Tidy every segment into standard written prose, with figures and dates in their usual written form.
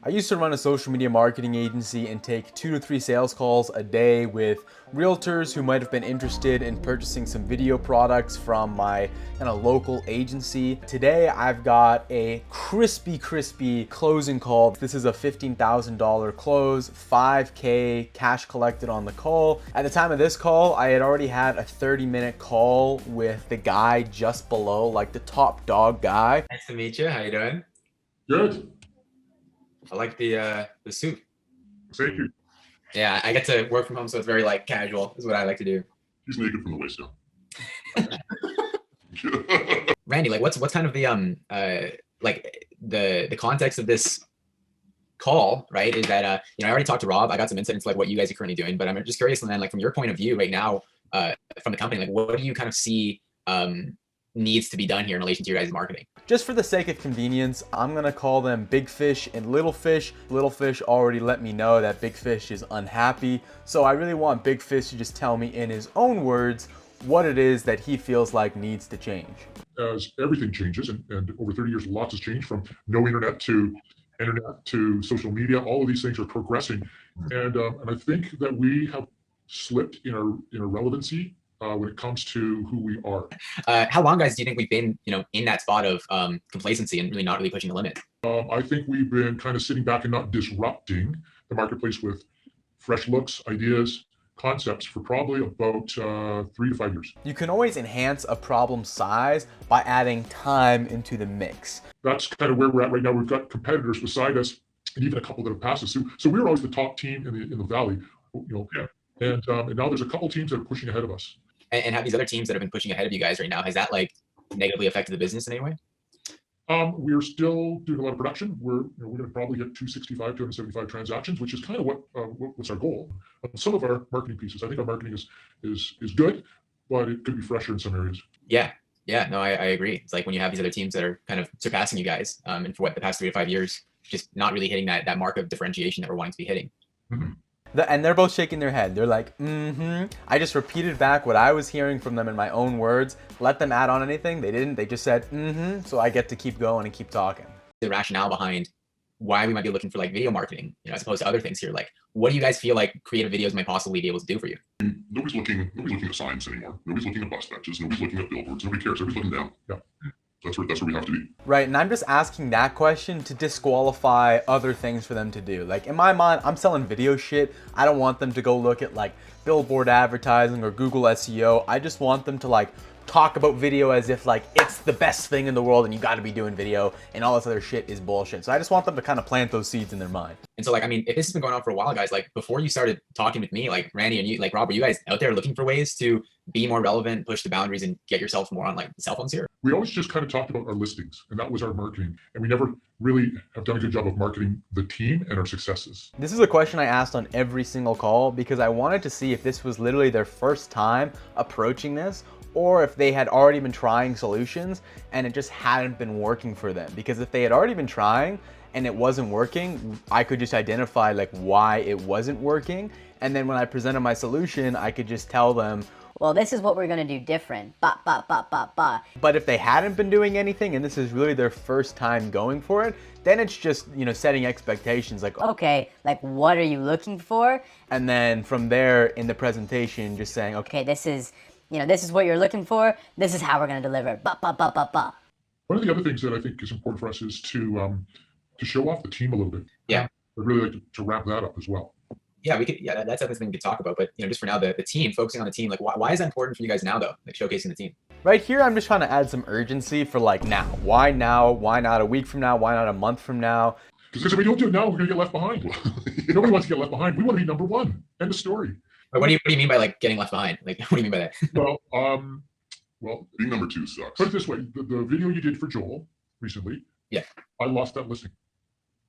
I used to run a social media marketing agency and take 2 to 3 sales calls a day with realtors who might have been interested in purchasing some video products from my kind of local agency. Today, I've got a crispy closing call. This is a $15,000 close, 5K cash collected on the call. At the time of this call, I had already had a 30-minute call with the guy just below, like the top dog guy. Nice to meet you. How you doing? Good. I like the suit. Thank you. Yeah, I get to work from home, so it's very like casual. Is what I like to do. He's naked from the waist down. Randy, like what's kind of the like the context of this call, right? Is that I already talked to Rob. I got some insight into like what you guys are currently doing, but I'm just curious, and then like from your point of view right now, from the company, like what do you kind of see needs to be done here in relation to your guys' marketing? Just for the sake of convenience, I'm gonna call them Big Fish and Little Fish. Little Fish already let me know that Big Fish is unhappy, so I really want Big Fish to just tell me in his own words what it is that he feels like needs to change. As everything changes, and over 30 years, lots has changed from no internet to social media. All of these things are progressing, and I think that we have slipped in our relevancy when it comes to who we are. How long, guys, do you think we've been, in that spot of complacency and really not really pushing the limit? I think we've been kind of sitting back and not disrupting the marketplace with fresh looks, ideas, concepts for probably about 3 to 5 years. You can always enhance a problem size by adding time into the mix. That's kind of where we're at right now. We've got competitors beside us, and even a couple that have passed us. So we were always the top team in the valley, and now there's a couple teams that are pushing ahead of us. And have these other teams that have been pushing ahead of you guys right now, has that like negatively affected the business in any way? We're still doing a lot of production. We're going to probably get 275 transactions, which is kind of what's our goal. Some of our marketing pieces, I think our marketing is good, but it could be fresher in some areas. Yeah, no, I agree. It's like when you have these other teams that are kind of surpassing you guys, and for the past 3 to 5 years, just not really hitting that mark of differentiation that we're wanting to be hitting. Mm-hmm. And they're both shaking their head. They're like, I just repeated back what I was hearing from them in my own words. Let them add on anything. They didn't. They just said, so I get to keep going and keep talking. The rationale behind why we might be looking for like video marketing, as opposed to other things here. Like, what do you guys feel like creative videos might possibly be able to do for you? Nobody's looking at signs anymore. Nobody's looking at bus benches. Nobody's looking at billboards. Nobody cares. Everybody's looking down. Yeah. That's where we have to be. Right, and I'm just asking that question to disqualify other things for them to do. Like in my mind, I'm selling video shit. I don't want them to go look at like billboard advertising or Google SEO. I just want them to like talk about video as if like it's the best thing in the world and you got to be doing video and all this other shit is bullshit. So I just want them to kind of plant those seeds in their mind. And so like, I mean, if this has been going on for a while, guys, like before you started talking with me, like Randy and you, like Rob, were you guys out there looking for ways to be more relevant, push the boundaries, and get yourself more on like cell phones here? We always just kind of talked about our listings, and that was our marketing. And we never really have done a good job of marketing the team and our successes. This is a question I asked on every single call because I wanted to see if this was literally their first time approaching this, or if they had already been trying solutions and it just hadn't been working for them. Because if they had already been trying and it wasn't working, I could just identify like why it wasn't working. And then when I presented my solution, I could just tell them, well, this is what we're gonna do different. But if they hadn't been doing anything and this is really their first time going for it, then it's just, setting expectations like, okay, like what are you looking for? And then from there in the presentation, just saying, okay, this is what you're looking for. This is how we're gonna deliver. One of the other things that I think is important for us is to show off the team a little bit. Yeah. I'd really like to wrap that up as well. Yeah, we could. Yeah, that's something we could talk about. But just for now, the team, focusing on the team, like why is that important for you guys now, though? Like showcasing the team. Right here, I'm just trying to add some urgency for like now. Why now? Why not a week from now? Why not a month from now? Because if we don't do it now, we're gonna get left behind. Nobody wants to get left behind. We want to be number one. End of story. But what do you mean by like getting left behind? Like what do you mean by that? Well, being number 2 sucks. Put it this way: the video you did for Joel recently, yeah, I lost that listing.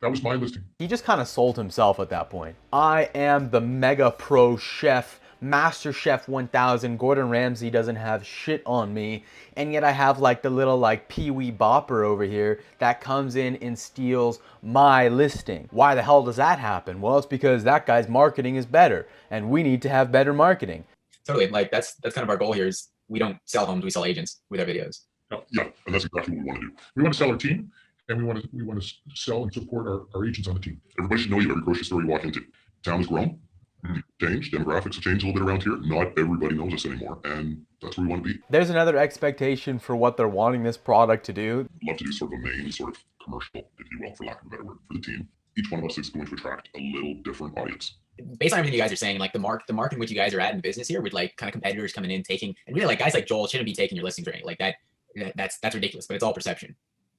That was my listing. He just kind of sold himself at that point. I am the mega pro chef, Master Chef 1000. Gordon Ramsay doesn't have shit on me. And yet I have like the little like Pee-wee Bopper over here that comes in and steals my listing. Why the hell does that happen? Well, it's because that guy's marketing is better and we need to have better marketing. Totally. Like that's kind of our goal here is we don't sell homes, we sell agents with our videos. Yeah, and that's exactly what we want to do. We want to sell our team. and we want to sell and support our agents on the team. Everybody should know you. Every grocery store you walk into. Town has grown, changed, demographics have changed a little bit around here. Not everybody knows us anymore, and that's where we want to be. There's another expectation for what they're wanting this product to do. I'd love to do sort of a main sort of commercial, if you will, for lack of a better word, for the team. Each one of us is going to attract a little different audience. Based on everything you guys are saying, like the mark in which you guys are at in the business here, with like kind of competitors coming in, taking, and really like guys like Joel shouldn't be taking your listings or anything like that. That's ridiculous, but it's all perception.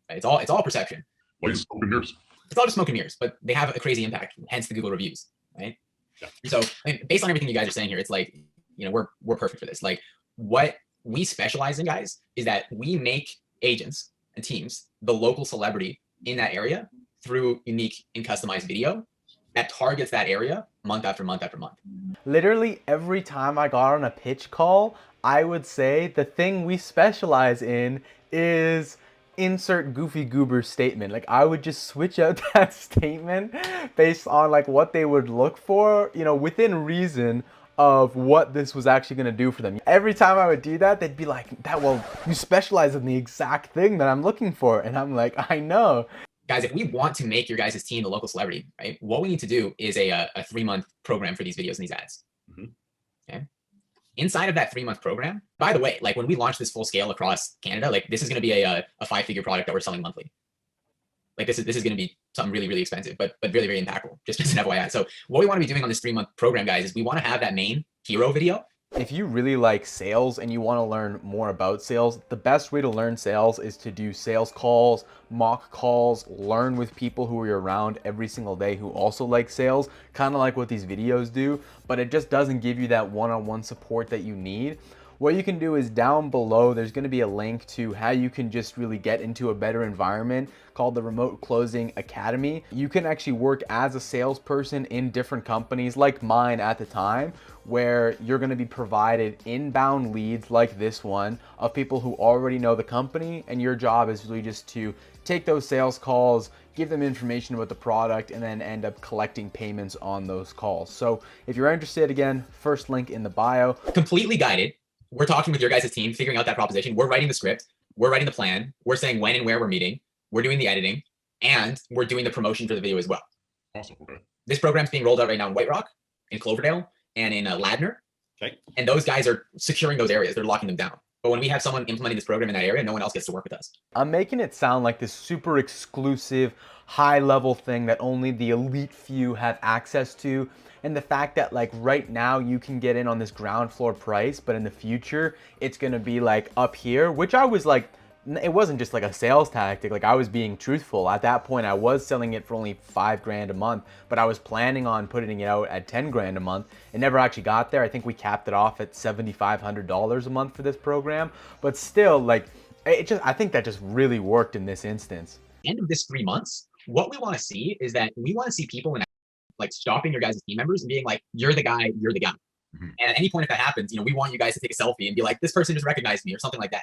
It's all perception. Lights, smoke, and mirrors. It's all just smoke and mirrors, but they have a crazy impact. Hence the Google reviews, right? Yeah. So I mean, based on everything you guys are saying here, it's like, you know, we're perfect for this. Like what we specialize in, guys, is that we make agents and teams the local celebrity in that area through unique and customized video that targets that area month after month after month. Literally every time I got on a pitch call, I would say the thing we specialize in is insert goofy goober statement. Like I would just switch out that statement based on like what they would look for, you know, within reason of what this was actually going to do for them. Every time I would do that, they'd be like, well, you specialize in the exact thing that I'm looking for. And I'm like, I know. Guys, if we want to make your guys' team the local celebrity, right, what we need to do is a 3-month program for these videos and these ads. Okay. Inside of that 3-month program, by the way, like when we launch this full scale across Canada, like this is going to be a 5-figure product that we're selling monthly. Like this is going to be something really, really expensive, but really, very impactful. Just an FYI. So what we want to be doing on this 3-month program, guys, is we want to have that main hero video. If you really like sales and you want to learn more about sales, the best way to learn sales is to do sales calls, mock calls, learn with people who are around every single day who also like sales, kind of like what these videos do, but it just doesn't give you that one-on-one support that you need. What you can do is down below, there's going to be a link to how you can just really get into a better environment called the Remote Closing Academy. You can actually work as a salesperson in different companies like mine at the time, where you're going to be provided inbound leads like this one of people who already know the company, and your job is really just to take those sales calls, give them information about the product, and then end up collecting payments on those calls. So if you're interested, again, first link in the bio. Completely guided. We're talking with your guys' team, figuring out that proposition. We're writing the script. We're writing the plan. We're saying when and where we're meeting. We're doing the editing, and we're doing the promotion for the video as well. Awesome. Okay. This program's being rolled out right now in White Rock, in Cloverdale, and in Ladner. Okay. And those guys are securing those areas. They're locking them down. But when we have someone implementing this program in that area, no one else gets to work with us. I'm making it sound like this super exclusive, high-level thing that only the elite few have access to. And the fact that like right now you can get in on this ground floor price, but in the future it's gonna be like up here, which I was like, it wasn't just like a sales tactic. Like I was being truthful. At that point I was selling it for only $5,000 a month, but I was planning on putting it out at $10,000 a month. It never actually got there. I think we capped it off at $7,500 a month for this program, but still like I think that just really worked in this instance. End of this 3 months, what we want to see is that we want to see people in like stopping your guys' team members and being like, you're the guy, you're the guy. And at any point, if that happens, you know, we want you guys to take a selfie and be like, this person just recognized me or something like that.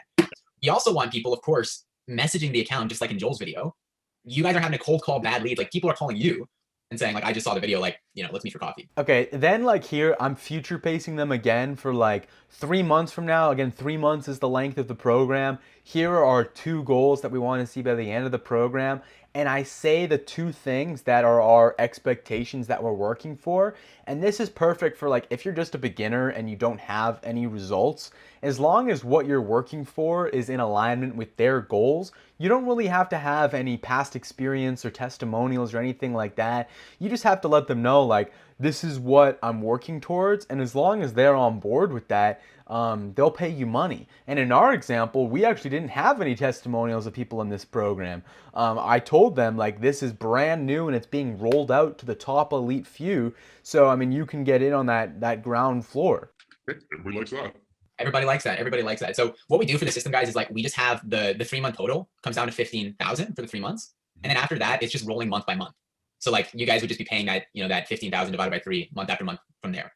We also want people, of course, messaging the account, just like in Joel's video. You guys are having a cold call bad leads. Like people are calling you and saying like, I just saw the video, like, you know, let's meet for coffee. Okay, then like here, I'm future pacing them again for like 3 months from now. Again, 3 months is the length of the program. Here are our 2 goals that we want to see by the end of the program. And I say the 2 things that are our expectations that we're working for. And this is perfect for like, if you're just a beginner and you don't have any results, as long as what you're working for is in alignment with their goals, you don't really have to have any past experience or testimonials or anything like that. You just have to let them know like, this is what I'm working towards. And as long as they're on board with that, they'll pay you money. And in our example, we actually didn't have any testimonials of people in this program. I told them like, this is brand new and it's being rolled out to the top elite few. So, I mean, you can get in on that ground floor. Okay. Everybody likes that. Everybody likes that. Everybody likes that. So what we do for the system, guys, is like, we just have the 3-month total comes down to 15,000 for the 3 months. And then after that, it's just rolling month by month. So like you guys would just be paying that, you know, that 15,000 divided by 3 month after month from there.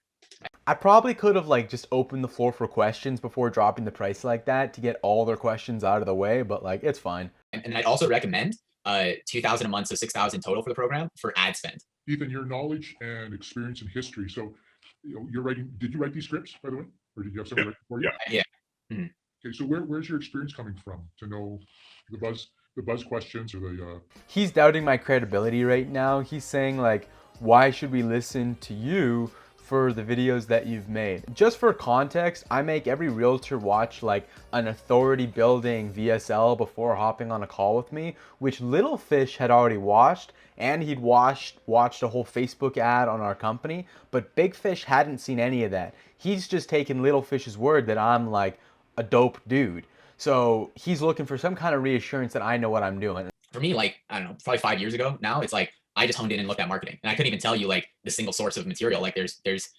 I probably could have like just opened the floor for questions before dropping the price like that to get all their questions out of the way, but like it's fine. And I'd also recommend 2,000 a month, so 6,000 total for the program for ad spend. Ethan, your knowledge and experience in history. So, you know, you're writing. Did you write these scripts, by the way, or did you have someone write for you? Yeah. Mm-hmm. Okay, so where's your experience coming from to know the buzz the buzz questions or the He's doubting my credibility right now. He's saying like, why should we listen to you for the videos that you've made? Just for context, I make every realtor watch like an authority building VSL before hopping on a call with me, which Little Fish had already watched, and he'd watched a whole Facebook ad on our company, but Big Fish hadn't seen any of that. He's just taken Little Fish's word that I'm like a dope dude. So he's looking for some kind of reassurance that I know what I'm doing. For me, like, I don't know, probably 5 years ago now, it's like I just honed in and looked at marketing, and I couldn't even tell you like the single source of material. Like there's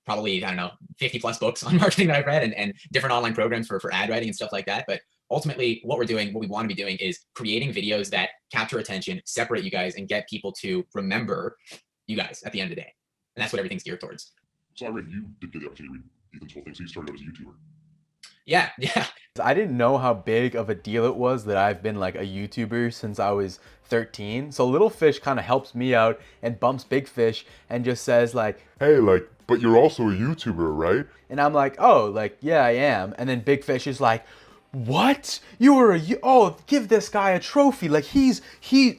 probably, I don't know, 50 plus books on marketing that I've read, and different online programs for ad writing and stuff like that. But ultimately what we're doing, what we want to be doing, is creating videos that capture attention, separate you guys, and get people to remember you guys at the end of the day. And that's what everything's geared towards. So I read you did get the opportunity to read Ethan's whole thing. So you started out as a YouTuber. Yeah. I didn't know how big of a deal it was that I've been like a YouTuber since I was 13. So Little Fish kind of helps me out and bumps Big Fish and just says like, hey, like, but you're also a YouTuber, right? and I'm like, oh, like, yeah, I am. And then Big Fish is like, what? You were oh, give this guy a trophy. Like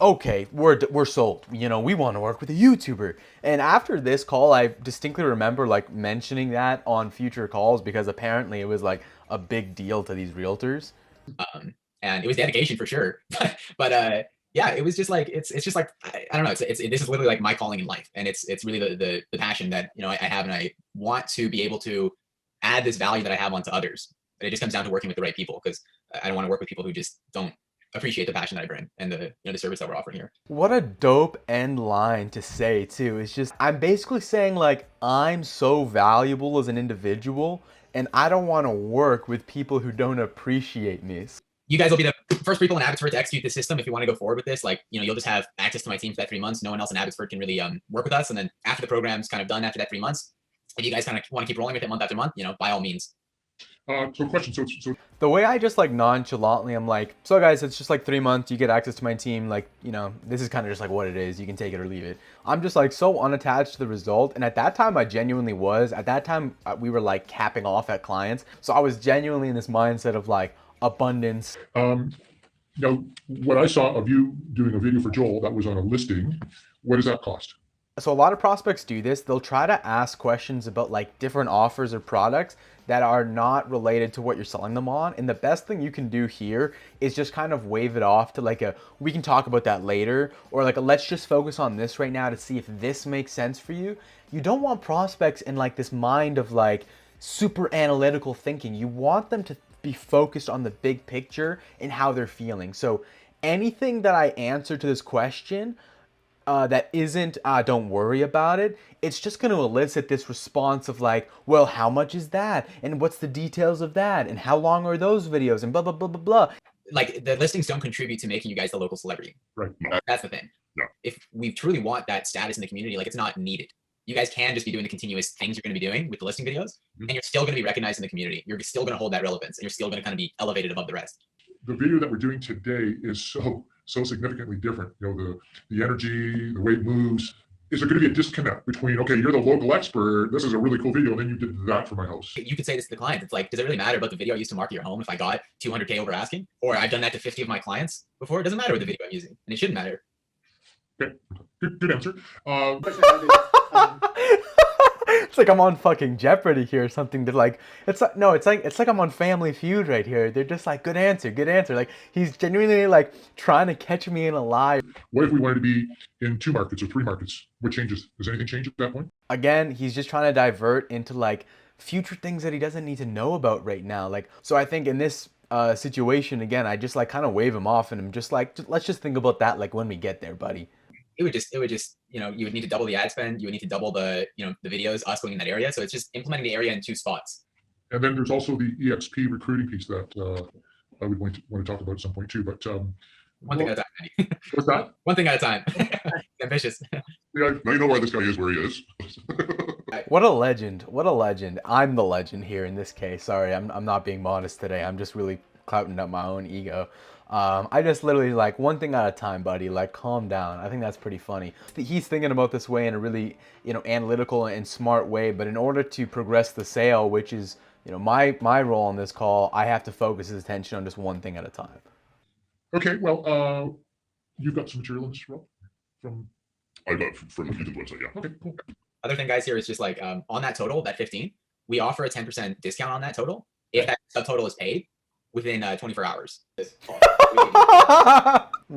okay, we're sold. You know, we want to work with a YouTuber. And after this call, I distinctly remember like mentioning that on future calls because apparently it was like a big deal to these realtors. And it was dedication for sure. but yeah, it was just like, it's just like, I don't know. This is literally like my calling in life. And it's really the passion that, you know, I have, and I want to be able to add this value that I have onto others. But it just comes down to working with the right people, because I don't want to work with people who just don't appreciate the passion that I bring and the, you know, the service that we're offering here. What a dope end line to say too. It's just, I'm basically saying like, I'm so valuable as an individual and I don't want to work with people who don't appreciate me. You guys will be the first people in Abbotsford to execute the system. If you want to go forward with this, like, you know, you'll just have access to my team for that 3 months. No one else in Abbotsford can really work with us. And then after the program's kind of done, after that 3 months, if you guys kind of want to keep rolling with it month after month, you know, by all means. So question. So The way I just like nonchalantly, I'm like, so guys, it's just like 3 months, you get access to my team. Like, you know, this is kind of just like what it is. You can take it or leave it. I'm just like so unattached to the result. And at that time, I genuinely was. At that time, we were like capping off at clients. So I was genuinely in this mindset of like abundance. now what I saw of you doing a video for Joel that was on a listing, what does that cost? So a lot of prospects do this. They'll try to ask questions about like different offers or products that are not related to what you're selling them on. And the best thing you can do here is just kind of wave it off to like we can talk about that later, or like let's just focus on this right now to see if this makes sense for you. You don't want prospects in like this mind of like super analytical thinking. You want them to be focused on the big picture and how they're feeling. So anything that I answer to this question that isn't, don't worry about it, it's just going to elicit this response of like, well, how much is that? And what's the details of that? And how long are those videos? And blah, blah, blah, blah, blah. Like, the listings don't contribute to making you guys the local celebrity. Right. That's the thing. Yeah. If we truly want that status in the community, like, it's not needed. You guys can just be doing the continuous things you're going to be doing with the listing videos, and you're still going to be recognized in the community. You're still going to hold that relevance, and you're still going to kind of be elevated above the rest. The video that we're doing today is so significantly different. You know, the energy, the way it moves. Is there going to be a disconnect between, okay, you're the local expert, this is a really cool video, and then you did that for my house? You could say this to the client. It's like, does it really matter about the video I used to market your home if I got 200K over asking? Or I've done that to 50 of my clients before. It doesn't matter what the video I'm using, and it shouldn't matter. Okay, good answer. It's like I'm on fucking Jeopardy here or something. That like, it's like I'm on Family Feud right here. They're just like, good answer. Like he's genuinely like trying to catch me in a lie. What if we wanted to be in 2 markets or 3 markets? What changes? Does anything change at that point? Again, he's just trying to divert into like future things that he doesn't need to know about right now. Like, so I think in this situation, again, I just like kind of wave him off and I'm just like, let's just think about that like when we get there, buddy. It would just, you know, you would need to double the ad spend. You would need to double the, you know, the videos, us going in that area. So it's just implementing the area in 2 spots. And then there's also the EXP recruiting piece that I would want to talk about at some point too. But one thing at a time, Eddie. What's that? One thing at a time. Ambitious. Yeah, Now you know why this guy is where he is. What a legend. What a legend. I'm the legend here in this case. Sorry, I'm not being modest today. I'm just really clouting up my own ego. I just literally like one thing at a time, buddy, like calm down. I think that's pretty funny. He's thinking about this way in a really, you know, analytical and smart way, but in order to progress the sale, which is, you know, my role on this call, I have to focus his attention on just one thing at a time. Okay, well, you've got some material on this, Rob, from. I got from Ethan's website, yeah. Okay, cool. Other thing, guys, here is just like on that total, that 15, we offer a 10% discount on that total if that subtotal is paid within 24 hours. I'm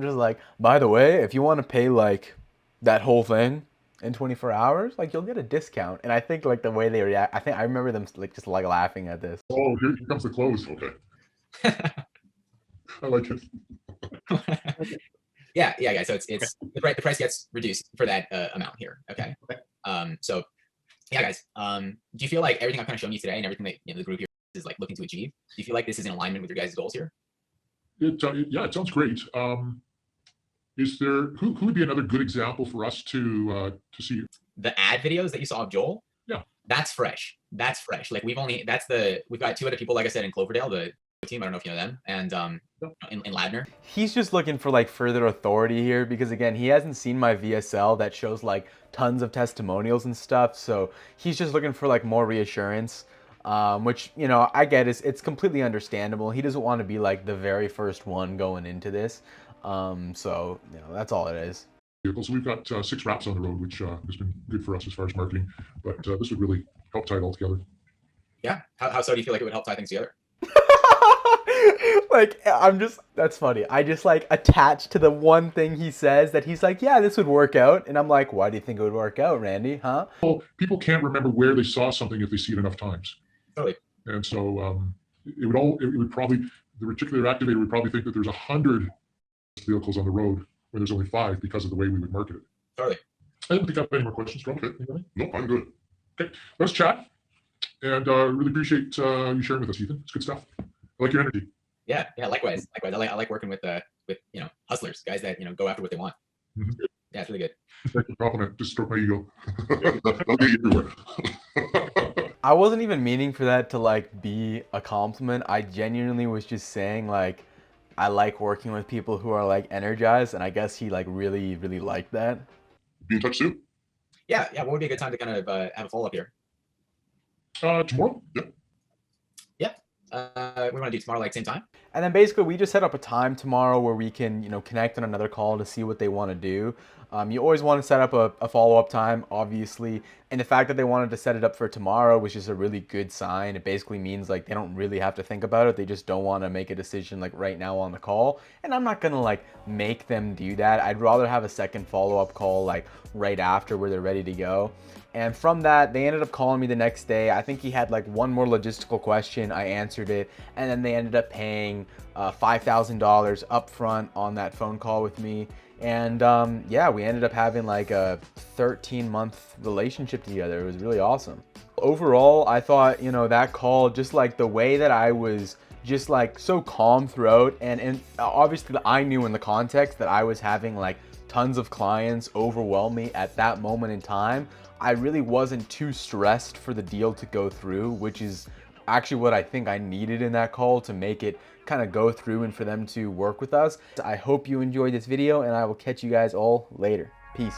just like, by the way, if you want to pay like that whole thing in 24 hours, like you'll get a discount. And I think like the way they react, I remember them like just like laughing at this. Oh, here comes the close. Okay. I like it. Yeah, guys. So it's the price gets reduced for that amount here. Okay. So yeah, guys. Do you feel like everything I've kind of shown you today and everything that the group here is like looking to achieve? Do you feel like this is in alignment with your guys' goals here? Yeah, it sounds great. Is there who would be another good example for us to see? The ad videos that you saw of Joel. Yeah, that's fresh. That's fresh. Like we've got 2 other people, like I said, in Cloverdale, the team. I don't know if you know them, and in Ladner. He's just looking for like further authority here because again, he hasn't seen my VSL that shows like tons of testimonials and stuff. So he's just looking for like more reassurance, which I get it's completely understandable. He doesn't want to be like the very first one going into this. So that's all it is. Vehicles. We've got 6 wraps on the road, which has been good for us as far as marketing. But this would really help tie it all together. Yeah. How so do you feel like it would help tie things together? Like that's funny. I just like attached to the one thing he says that he's like, yeah, this would work out. And I'm like, why do you think it would work out, Randy? Huh? Well, people can't remember where they saw something if they see it enough times. Totally. And so it would probably, the reticular activator would probably think that there's 100 vehicles on the road when there's only 5 because of the way we would market it. Totally. I don't think I have any more questions, Rob. Okay. No, I'm good. Okay, let's chat. And really appreciate you sharing with us, Ethan. It's good stuff. I like your energy. Yeah, likewise. I like working with hustlers, guys that go after what they want. Mm-hmm. Yeah, it's really good. Thank you, compliment. Just stroke my ego. That'll get you everywhere. I wasn't even meaning for that to like be a compliment. I genuinely was just saying like I like working with people who are like energized, and I guess he like really liked that. Be in touch soon. Yeah. What would be a good time to kind of have a follow up here? Tomorrow? Yeah. We want to do tomorrow, like same time. And then basically we just set up a time tomorrow where we can, connect on another call to see what they want to do. You always want to set up a follow-up time, obviously. And the fact that they wanted to set it up for tomorrow was just a really good sign. It basically means like they don't really have to think about it. They just don't want to make a decision like right now on the call. And I'm not going to like make them do that. I'd rather have a second follow-up call like right after where they're ready to go. And from that, they ended up calling me the next day. I think he had like one more logistical question. I answered it. And then they ended up paying $5,000 upfront on that phone call with me. And yeah, we ended up having like a 13-month relationship together. It was really awesome. Overall, I thought, that call, just like the way that I was just like so calm throughout. And obviously I knew in the context that I was having like tons of clients overwhelm me at that moment in time. I really wasn't too stressed for the deal to go through, which is actually what I think I needed in that call to make it kind of go through and for them to work with us. I hope you enjoyed this video, and I will catch you guys all later. Peace.